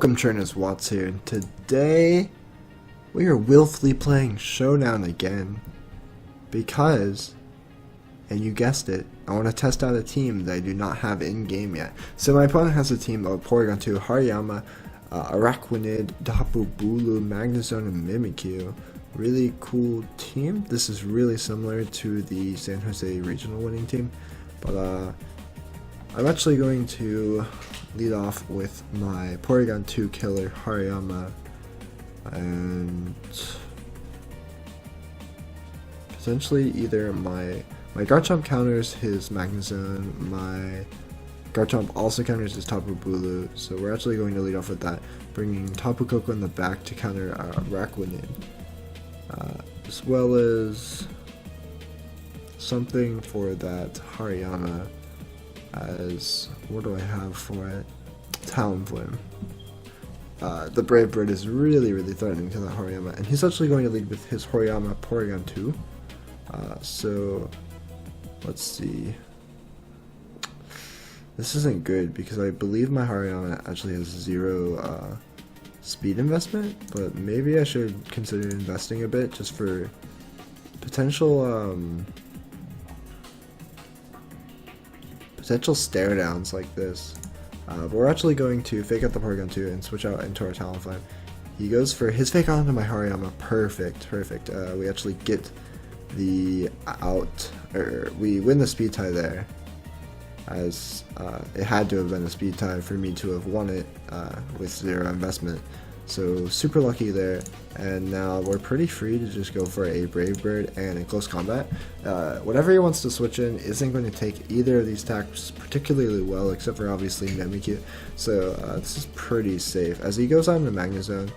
Welcome trainers, Watts here, and today we are willfully playing Showdown again because, and you guessed it, I want to test out a team that I do not have in game yet. So my opponent has a team of PORYGON2, HARIYAMA, Araquanid, Tapu Bulu, Magnezone, and Mimikyu. Really cool team. This is really similar to the San Jose regional winning team, but I'm actually going to lead off with my PORYGON2 killer, HARIYAMA, and potentially either my Garchomp counters his Magnezone, my Garchomp also counters his Tapu Bulu, so we're actually going to lead off with that, bringing Tapu Koko in the back to counter Araquanid, as well as something for that HARIYAMA. As what do I have for it? Talonflame. The Brave Bird is really threatening to that HARIYAMA, and he's actually going to lead with his HARIYAMA PORYGON2. So let's see. This isn't good because I believe my HARIYAMA actually has 0 speed investment, but maybe I should consider investing a bit just for potential stare downs like this. But we're actually going to fake out the PORYGON2 and switch out into our Talonflame. He goes for his fake out onto my HARIYAMA. Perfect. We actually get the out, or we win the speed tie there, as it had to have been a speed tie for me to have won it with 0 investment. So super lucky there, and now we're pretty free to just go for a Brave Bird and in close combat. Whatever he wants to switch in isn't going to take either of these attacks particularly well, except for obviously Mimikyu. So this is pretty safe. As he goes on to Magnezone,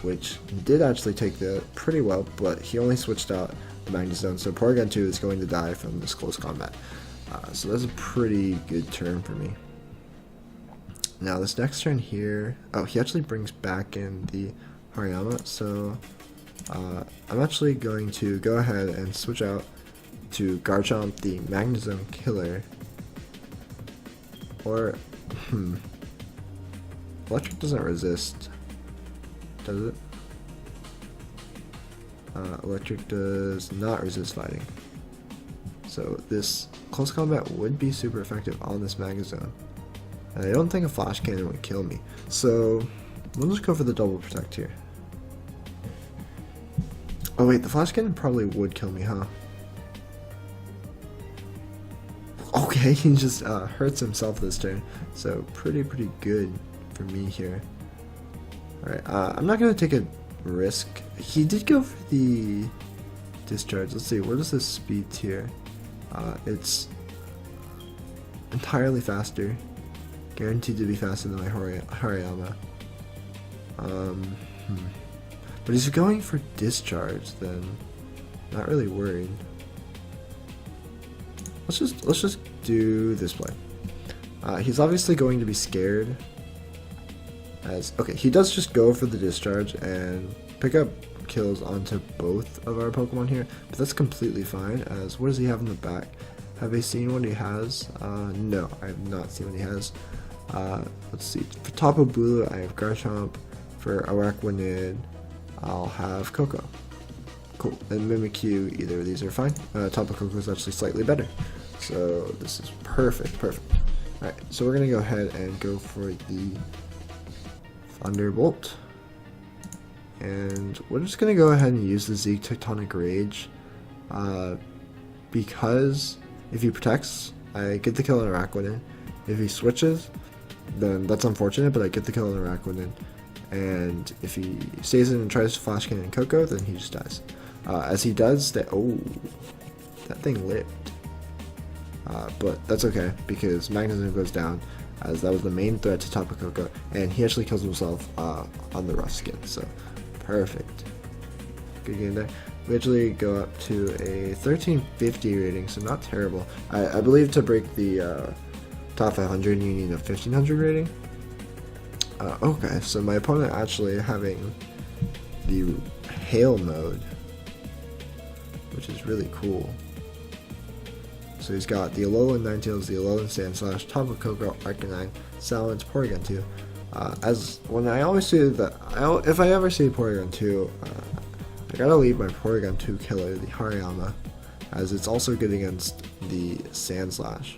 which did actually take that pretty well, but he only switched out the Magnezone, so PORYGON2 is going to die from this close combat. So that's a pretty good turn for me. Now this next turn here, oh, he actually brings back in the HARIYAMA, so I'm actually going to go ahead and switch out to Garchomp, the Magnezone killer, or, Electric doesn't resist, does it? Electric does not resist fighting, so this close combat would be super effective on this Magnezone. And I don't think a Flash Cannon would kill me, so we'll just go for the double protect here. Oh wait, the Flash Cannon probably would kill me, huh? Okay, he just hurts himself this turn, so pretty good for me here. Alright, I'm not going to take a risk. He did go for the discharge. Let's see, what is this speed tier? It's entirely faster. Guaranteed to be faster than my HARIYAMA. But he's going for discharge, then not really worried. Let's just do this play. He's obviously going to be scared. Okay, he does just go for the discharge and pick up kills onto both of our Pokemon here, but that's completely fine. As what does he have in the back? Have I seen what he has? No, I have not seen what he has. Let's see, for Tapu Bulu I have Garchomp, for Araquanid I'll have Koko. Cool, and Mimikyu, either of these are fine. Tapu Koko is actually slightly better, so this is perfect. Alright, so we're gonna go ahead and go for the Thunderbolt, and we're just gonna go ahead and use the Zeke Tectonic Rage, because if he protects, I get the kill on Araquanid. If he switches, then that's unfortunate, but I get the kill on Araquanid. And if he stays in and tries to Flash Cannon Koko, then he just dies. As he does, that thing lived. But that's okay, because Magnezone goes down, as that was the main threat to Tapu Koko, and he actually kills himself on the rough skin, so perfect. Good game there. We actually go up to a 1350 rating, so not terrible. I believe to break the top 500 you need a 1500 rating. Okay, so my opponent actually having the hail mode, which is really cool. So he's got the Alolan Ninetales, the Alolan Sandslash, Tapu Koko, Arcanine, Silence, PORYGON2. As when I always see that, if I ever see Porygon2, I gotta leave my Porygon2 killer, the Hariyama, as it's also good against the Sandslash.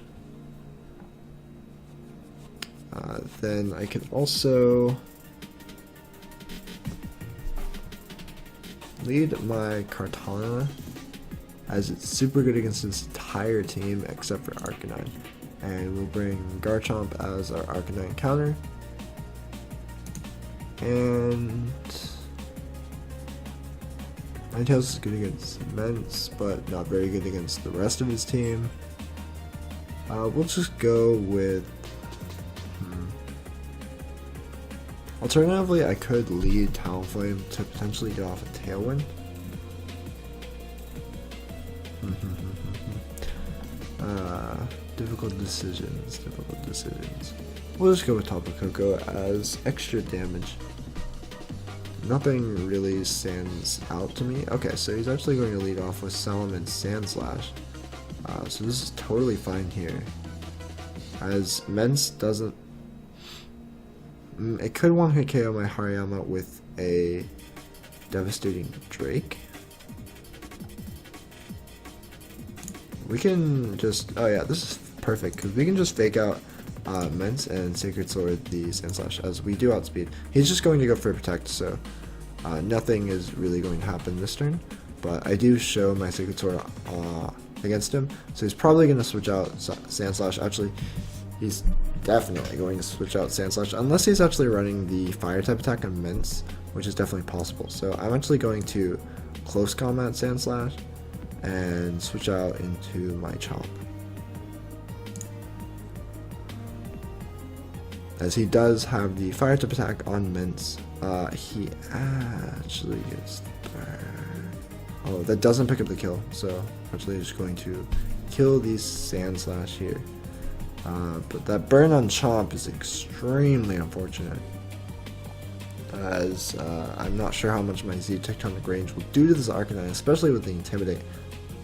Then I can also lead my Kartana, as it's super good against this entire team except for Arcanine. And we'll bring Garchomp as our Arcanine counter. And Ninetales is good against Mence, but not very good against the rest of his team. We'll just go with... Alternatively, I could lead Talonflame to potentially get off a Tailwind. Difficult decisions. We'll just go with Tapu Koko as extra damage. Nothing really stands out to me. Okay, so he's actually going to lead off with Salamence Sandslash. So this is totally fine here. As Mence doesn't... it could one-hit KO my Hariyama with a devastating Drake. We can just... oh yeah, this is perfect, because we can just fake out Mence and Sacred Sword the Sandslash as we do outspeed. He's just going to go for Protect, so nothing is really going to happen this turn. But I do show my Sacred Sword against him, so he's probably going to switch out Sandslash. Actually, he's definitely going to switch out Sandslash, unless he's actually running the Fire-type attack on Mence, which is definitely possible. So I'm actually going to Close Combat Sandslash and switch out into my Chomp. As he does have the Fire-type attack on Mence, he actually gets burned. Oh, that doesn't pick up the kill, so actually just going to kill the Sandslash here. But that burn on Chomp is extremely unfortunate, as I'm not sure how much my Z Tectonic range will do to this Arcanine, especially with the Intimidate.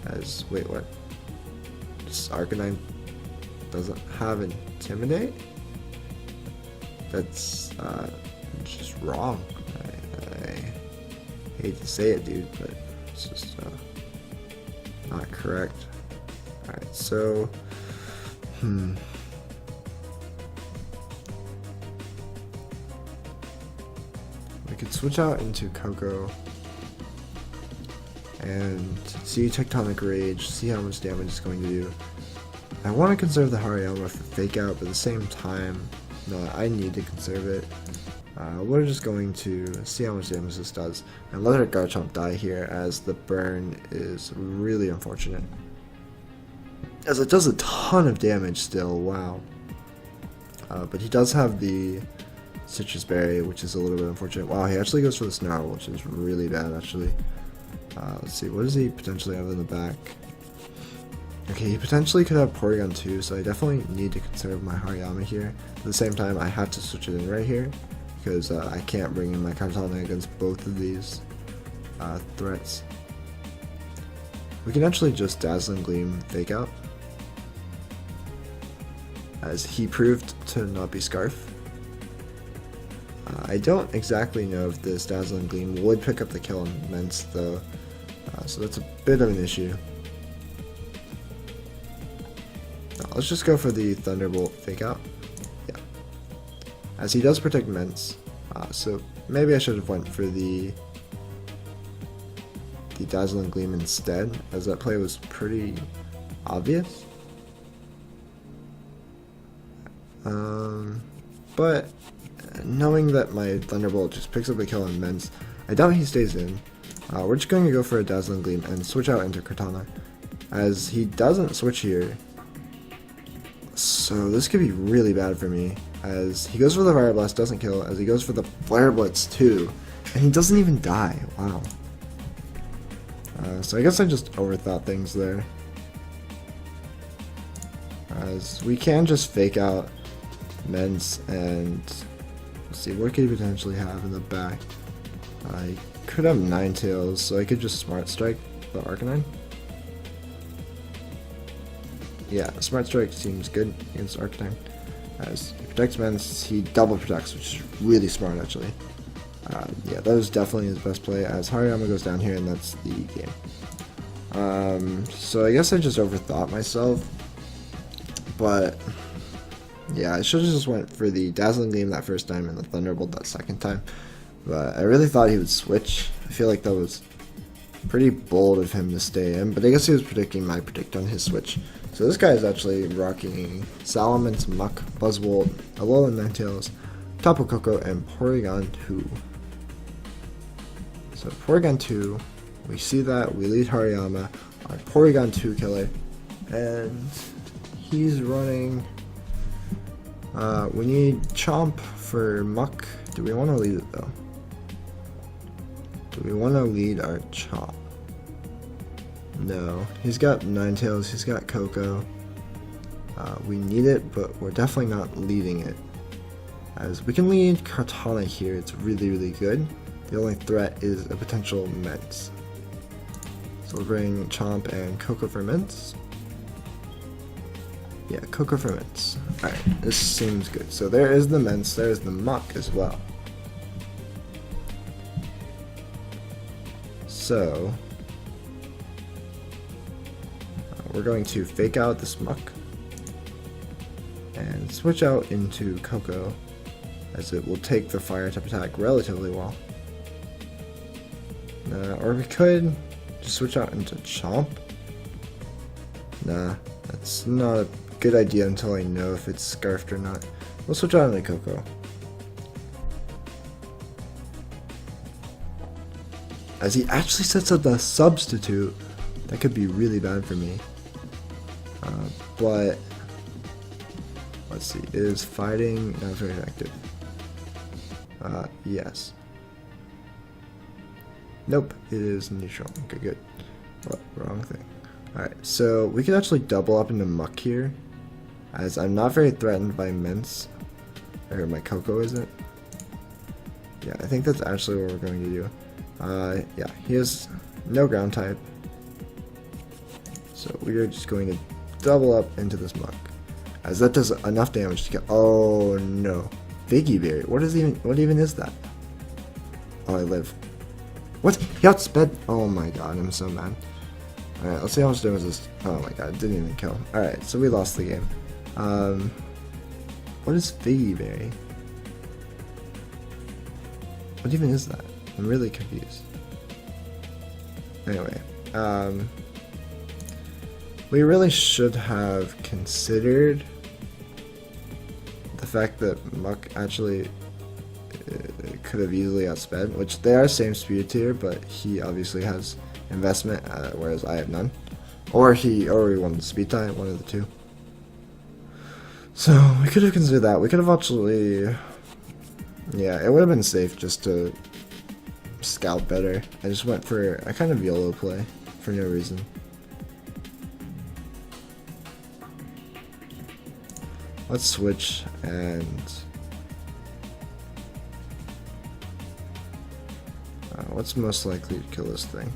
As, wait, what? This Arcanine doesn't have Intimidate? That's just wrong. I hate to say it, dude, but it's just not correct. Alright, so we could switch out into Koko and see Tectonic Rage, see how much damage it's going to do. I want to conserve the Hariyama for Fake Out, but at the same time, no, I need to conserve it. We're just going to see how much damage this does, and let our Garchomp die here, as the burn is really unfortunate. As it does a ton of damage still, wow. But he does have the Citrus Berry, which is a little bit unfortunate. Wow, he actually goes for the Snarl, which is really bad, actually. Let's see, what does he potentially have in the back? Okay, he potentially could have Porygon2, so I definitely need to conserve my Hariyama here. At the same time, I have to switch it in right here, because I can't bring in my Kartana against both of these threats. We can actually just Dazzling Gleam Fake Out, as he proved to not be Scarf. I don't exactly know if this Dazzling Gleam would pick up the kill on Mence, though, so that's a bit of an issue. Let's just go for the Thunderbolt Fake Out. Yeah. As he does protect Mence, so maybe I should have went for the Dazzling Gleam instead, as that play was pretty obvious. But knowing that my Thunderbolt just picks up a kill on Mence, I doubt he stays in. We're just going to go for a Dazzling Gleam and switch out into Kartana, as he doesn't switch here. So this could be really bad for me, as he goes for the Fire Blast, doesn't kill, as he goes for the Flare Blitz too, and he doesn't even die. Wow. So I guess I just overthought things there, as we can just Fake Out Mence, and let's see, what could he potentially have in the back? I could have Ninetales, so I could just Smart Strike the Arcanine. Yeah, Smart Strike seems good against Arcanine. As he protects Mence, he double protects, which is really smart actually. Yeah, that was definitely his best play, as Hariyama goes down here, and that's the game. So I guess I just overthought myself, but yeah, I should have just went for the Dazzling Gleam that first time and the Thunderbolt that second time. But I really thought he would switch. I feel like that was pretty bold of him to stay in, but I guess he was predicting my predict on his switch. So this guy is actually rocking Salamence, Muck, Buzzwolt, Alolan Ninetales, Tapu Koko, and Porygon2. So Porygon2, we see that, we lead Hariyama on Porygon2 killer, and he's running, we need Chomp for Muck. Do we want to lead it though? Do we want to lead our Chomp? No, he's got Ninetales, he's got Koko. We need it, but we're definitely not leading it. As we can lead Kartana here, it's really, really good. The only threat is a potential Mence. So we'll bring Chomp and Koko for Mence. Yeah, Koko for Mence. Alright, this seems good. So there is the Mence, there's the Muck as well. So we're going to fake out this Muck and switch out into Koko, as it will take the fire type attack relatively well. Or we could just switch out into Chomp. Nah, that's not a good idea until I know if it's Scarfed or not. We'll switch out into Koko. As he actually sets up the substitute, that could be really bad for me. But let's see, is fighting not very effective? Yes. Nope, it is neutral. Okay, good. What? Wrong thing. Alright, so we could actually double up into Muck here, as I'm not very threatened by Mence. Or my Koko isn't. Yeah, I think that's actually what we're going to do. Yeah, he has no ground type. So we are just going to double up into this Muck, as that does enough damage to get. Oh no. Viggy Berry. What even is that? Oh, I live. What? He outsped. Oh my god, I'm so mad. Alright, let's see how much damage this. Oh my god, didn't even kill. Alright, so we lost the game. What is Viggy Berry? What even is that? I'm really confused. Anyway, we really should have considered the fact that Muck actually could have easily outsped, which they are same speed tier, but he obviously has investment, whereas I have none. Or he won the speed tie, one of the two. So we could have considered that. We could have actually, yeah, it would have been safe just to scout better. I just went for a kind of YOLO play for no reason. Let's switch and what's most likely to kill this thing?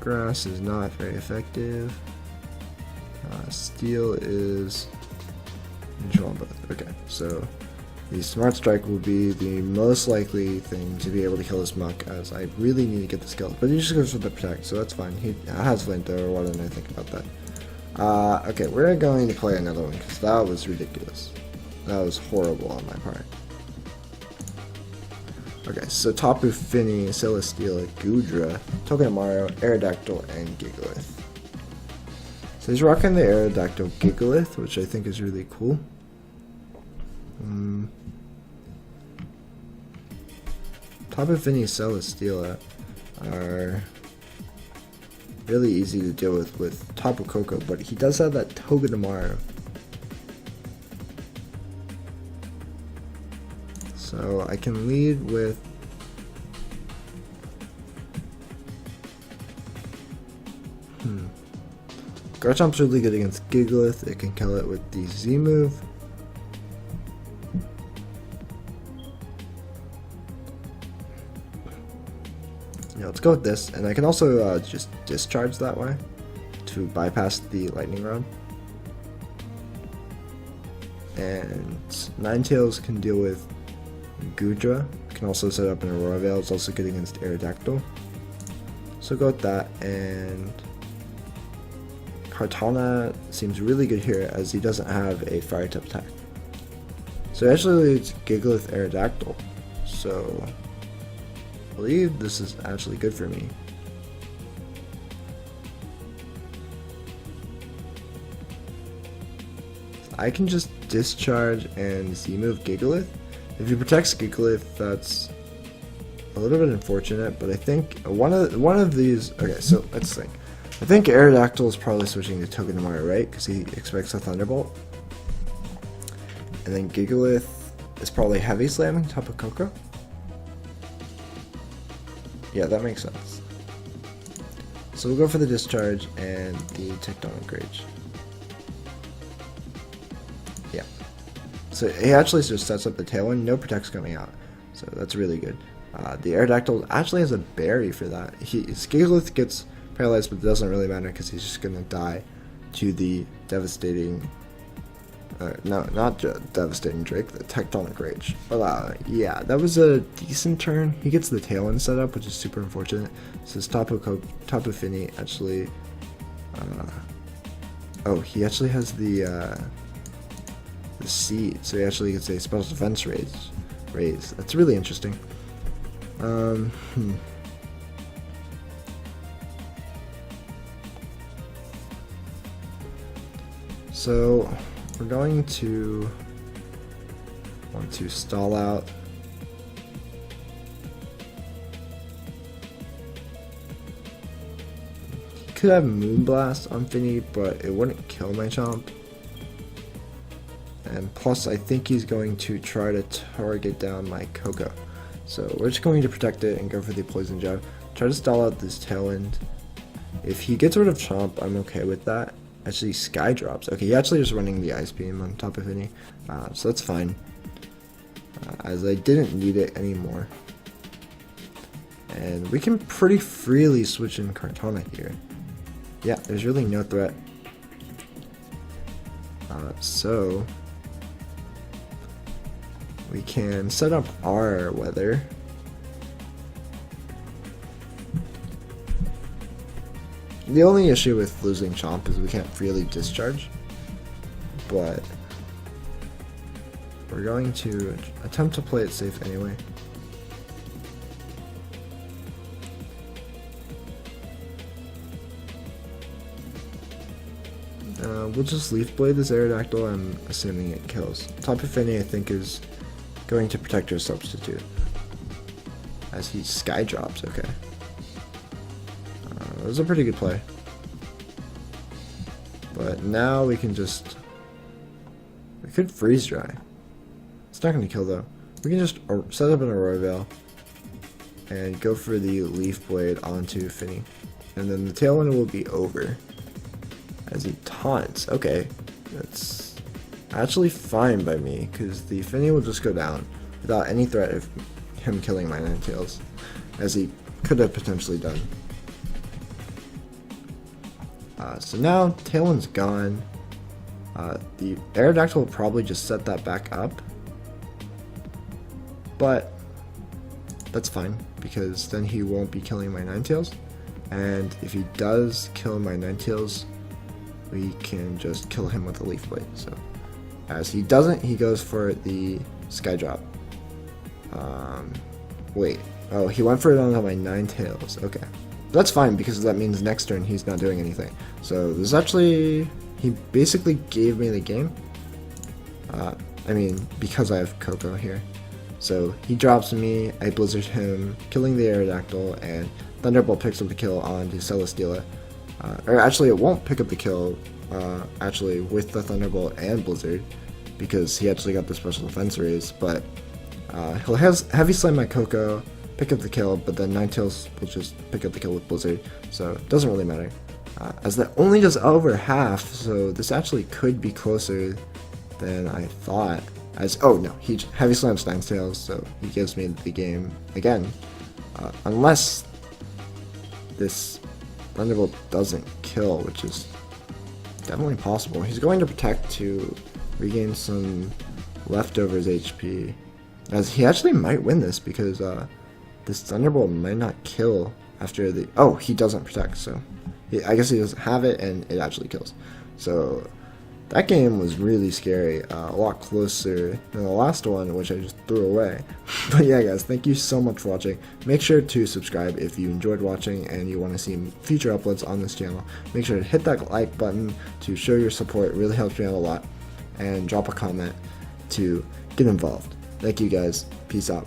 Grass is not very effective. Steel is neutral on both. Okay, so the Smart Strike will be the most likely thing to be able to kill this Muck, as I really need to get this kill. But he just goes for the Protect, so that's fine. He has Flamethrower. Why didn't I think about that? Okay, we're going to play another one, because that was ridiculous. That was horrible on my part. Okay, so Tapu Fini, Celesteela, Goodra, Togedemaru, Aerodactyl, and Gigalith. So he's rocking the Aerodactyl Gigalith, which I think is really cool. Tapu Fini, Celesteela are really easy to deal with Tapu Koko, but he does have that Togedemaru. So I can lead with Garchomp's really good against Gigalith. It can kill it with the Z move. Yeah, let's go with this, and I can also just discharge that way to bypass the lightning rod. and Ninetales can deal with Gudra. Can also set up an Aurora Veil. It's also good against Aerodactyl. So go with that, and Kartana seems really good here as he doesn't have a fire type attack. So actually it's Gigalith Aerodactyl. So I believe this is actually good for me. I can just discharge and Z-move Gigalith. If he protects Gigalith, that's a little bit unfortunate, but I think one of these. Okay, so let's think. I think Aerodactyl is probably switching to Togedemaru, right? Because he expects a Thunderbolt. And then Gigalith is probably heavy slamming Tapu Koko. Yeah, that makes sense. So we'll go for the discharge and the Tectonic Rage. Yeah. So he actually just sets up the Tailwind, no protects coming out. So that's really good. The Aerodactyl actually has a berry for that. His Gigalith gets paralyzed, but it doesn't really matter because he's just going to die to the devastating... no, not devastating Drake, the Tectonic Rage. But yeah, that was a decent turn. He gets the Tailwind set up, which is super unfortunate. So his Tapu Fini actually... oh, he actually has the Seed, so he actually gets a Special Defense raise. That's really interesting. So we're going to want to stall out. He could have Moonblast on Finny, but it wouldn't kill my Chomp. And plus, I think he's going to try to target down my Koko. So we're just going to protect it and go for the Poison Jab. Try to stall out this Tailwind. If he gets rid of Chomp, I'm okay with that. Actually, Sky Drops. Okay, he actually is running the Ice Beam on top of Finny. So that's fine. As I didn't need it anymore. And we can pretty freely switch in Kartana here. Yeah, there's really no threat. So we can set up our weather. The only issue with losing Chomp is we can't freely discharge, but we're going to attempt to play it safe anyway. We'll just Leaf Blade this Aerodactyl. I'm assuming it kills. Tapu Fini, I think, is going to protect your substitute as he Sky Drops. Okay, that was a pretty good play. But now we can just could Freeze Dry. It's not going to kill though. We can just set up an Aurora Veil and go for the Leaf Blade onto Finny, and then the Tailwind will be over as he taunts. Okay, that's actually fine by me because the Finny will just go down without any threat of him killing my Ninetales, as he could have potentially done. So now Tailwind's gone. The Aerodactyl will probably just set that back up, but that's fine because then he won't be killing my Ninetales, and if he does kill my Ninetales, we can just kill him with a Leaf Blade. So as he doesn't, he goes for the Sky Drop. Wait, oh, he went for it on my Ninetales. Okay, that's fine because that means next turn he's not doing anything. So this actually, he basically gave me the game. I mean, because I have Koko here. So he drops me, I Blizzard him, killing the Aerodactyl, and Thunderbolt picks up the kill on the Celesteela. Or actually, it won't pick up the kill, actually, with the Thunderbolt and Blizzard, because he actually got the Special Defense raise, but he'll Heavy Slam my Koko, pick up the kill, but then Ninetales will just pick up the kill with Blizzard, so it doesn't really matter. As that only does over half, so this actually could be closer than I thought. Oh no, he Heavy Slams Ninetales, so he gives me the game again. Unless this Thunderbolt doesn't kill, which is definitely possible. He's going to protect to regain some leftovers HP. As he actually might win this because this Thunderbolt might not kill after the... Oh, he doesn't protect, so... I guess he doesn't have it, and it actually kills. So that game was really scary, a lot closer than the last one, which I just threw away. But yeah, guys, thank you so much for watching. Make sure to subscribe if you enjoyed watching and you want to see future uploads on this channel. Make sure to hit that like button to show your support. It really helps me out a lot. And drop a comment to get involved. Thank you, guys. Peace out.